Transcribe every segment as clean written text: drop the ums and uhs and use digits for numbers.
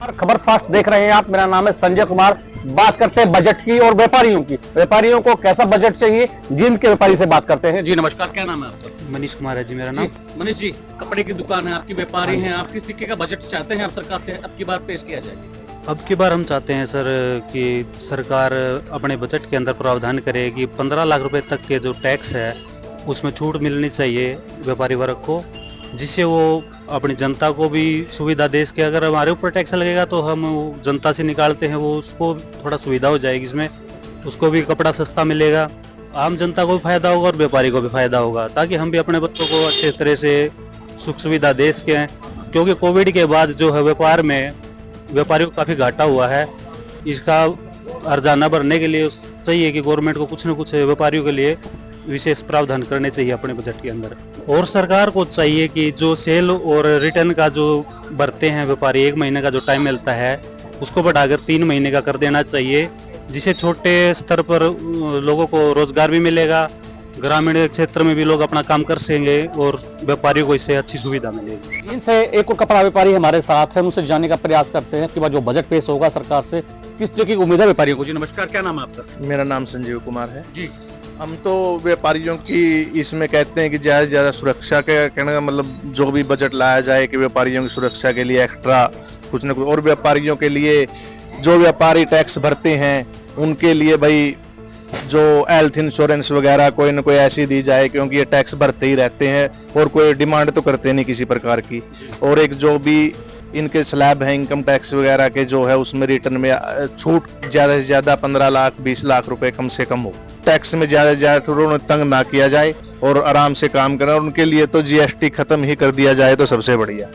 और खबर फास्ट देख रहे हैं आप। मेरा नाम है संजय कुमार। बात करते हैं बजट की और व्यापारियों की। व्यापारियों को कैसा बजट चाहिए, जींद के व्यापारी से बात करते हैं। जी नमस्कार, क्या नाम है आपका? मनीष कुमार है जी मेरा नाम। मनीष जी, कपड़े की दुकान है आपकी, व्यापारी हैं आप, किस तरीके का बजट चाहते हैं आप सरकार से अब की बार पेश किया जाए? अब की बार हम चाहते हैं सर कि सरकार अपने बजट के अंदर प्रावधान करे कि 15 लाख रुपए तक के जो टैक्स है उसमें छूट मिलनी चाहिए व्यापारी वर्ग को, जिससे वो अपनी जनता को भी सुविधा दे सके। अगर हमारे ऊपर टैक्स लगेगा तो हम जनता से निकालते हैं, वो उसको थोड़ा सुविधा हो जाएगी, इसमें उसको भी कपड़ा सस्ता मिलेगा, आम जनता को भी फायदा होगा और व्यापारी को भी फायदा होगा, ताकि हम भी अपने बच्चों को अच्छे तरह से सुख सुविधा दे सकें। क्योंकि कोविड के बाद जो है व्यापार में व्यापारियों को काफ़ी घाटा हुआ है, इसका अर्जाना भरने के लिए चाहिए कि गवर्नमेंट को कुछ न कुछ व्यापारियों के लिए विशेष प्रावधान करने चाहिए अपने बजट के अंदर। और सरकार को चाहिए कि जो सेल और रिटर्न का जो भरते हैं व्यापारी, 1 महीने का जो टाइम मिलता है उसको बढ़ाकर 3 महीने का कर देना चाहिए, जिससे छोटे स्तर पर लोगों को रोजगार भी मिलेगा, ग्रामीण क्षेत्र में भी लोग अपना काम कर सकेंगे और व्यापारियों को इससे अच्छी सुविधा मिलेगी। इनसे एक और कपड़ा व्यापारी हमारे साथ है, उनसे जानने का प्रयास करते हैं कि जो बजट पेश होगा सरकार से किस तरह की उम्मीद है व्यापारियों को। जी नमस्कार, क्या नाम है आपका? मेरा नाम संजीव कुमार है जी। हम तो व्यापारियों की इसमें कहते हैं कि ज़्यादा से ज़्यादा सुरक्षा के कहने का मतलब जो भी बजट लाया जाए कि व्यापारियों की सुरक्षा के लिए एक्स्ट्रा कुछ न कुछ, और व्यापारियों के लिए जो व्यापारी टैक्स भरते हैं उनके लिए भाई जो हेल्थ इंश्योरेंस वगैरह कोई न कोई ऐसी दी जाए, क्योंकि ये टैक्स भरते ही रहते हैं और कोई डिमांड तो करते नहीं किसी प्रकार की। और एक जो भी इनके स्लैब है इनकम टैक्स वगैरह के जो है उसमें रिटर्न में छूट ज़्यादा से ज़्यादा 15 लाख 20 लाख रुपए कम से कम हो। टैक्स में ज़्यादा से ज़्यादा उन्हें तंग ना किया जाए और आराम से काम करें, और उनके लिए तो जीएसटी खत्म ही कर दिया जाए तो सबसे बढ़िया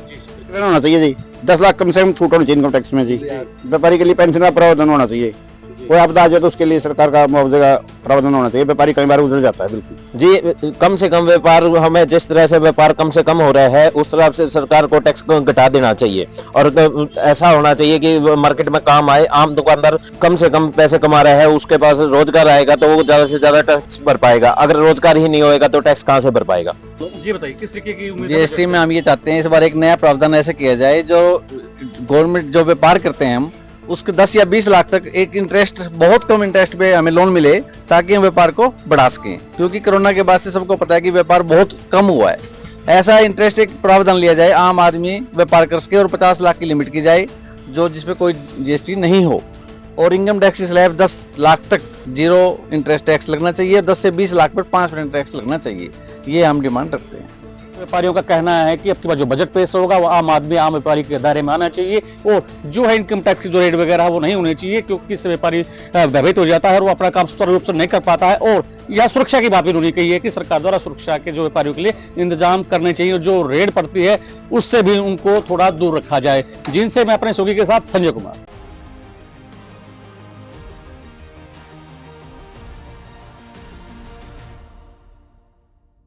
होना चाहिए जी। 10 लाख कम से कम छूट होनी चाहिए इनकम टैक्स में जी। व्यापारी के लिए पेंशन का प्रावधान होना चाहिए, कोई आपदा आ जाए तो उसके लिए सरकार का मुआवजे का प्रावधान होना चाहिए। व्यापारी कई बार गुजर जाता है। बिल्कुल जी, कम से कम व्यापार, हमें जिस तरह से व्यापार कम से कम हो रहा है उस तरह से सरकार को टैक्स को घटा देना चाहिए, और ऐसा होना चाहिए कि मार्केट में काम आए। आम दुकानदार कम से कम पैसे कमा रहा है, उसके पास रोजगार आएगा तो वो ज्यादा से ज्यादा टैक्स भर पाएगा। अगर रोजगार ही नहीं होएगा तो टैक्स कहाँ से भर पाएगा? जी बताइए, किस तरीके की उम्मीद? जीएसटी में हम ये चाहते हैं इस बार एक नया प्रावधान ऐसे किया जाए, जो गवर्नमेंट जो व्यापार करते हैं हम उसके 10 या 20 लाख तक एक इंटरेस्ट, बहुत कम इंटरेस्ट पे हमें लोन मिले, ताकि हम व्यापार को बढ़ा सकें। क्योंकि कोरोना के बाद से सबको पता है कि व्यापार बहुत कम हुआ है। ऐसा इंटरेस्ट एक प्रावधान लिया जाए, आम आदमी व्यापार कर सके, और 50 लाख की लिमिट की जाए जो जिसपे कोई जीएसटी नहीं हो, और इनकम टैक्स स्लैब 10 लाख तक जीरो इंटरेस्ट टैक्स लगना चाहिए, 10 से 20 लाख पर 5% टैक्स लगना चाहिए। ये हम डिमांड रखते हैं। व्यापारियों का कहना है कि अब की बार जो बजट पेश होगा वो आम आदमी, आम व्यापारी के दायरे में आना चाहिए, और जो है इनकम टैक्स जो रेट वगैरह वो नहीं होने चाहिए, क्योंकि इससे व्यापारी भयभीत हो जाता है और वो अपना काम सुचारू रूप से नहीं कर पाता है। और यह सुरक्षा की बात भी होनी चाहिए कि सरकार द्वारा सुरक्षा के जो व्यापारियों के लिए इंतजाम करने चाहिए, जो रेट पड़ती है उससे भी उनको थोड़ा दूर रखा जाए। जिनसे मैं अपने सहयोगी के साथ संजय कुमार।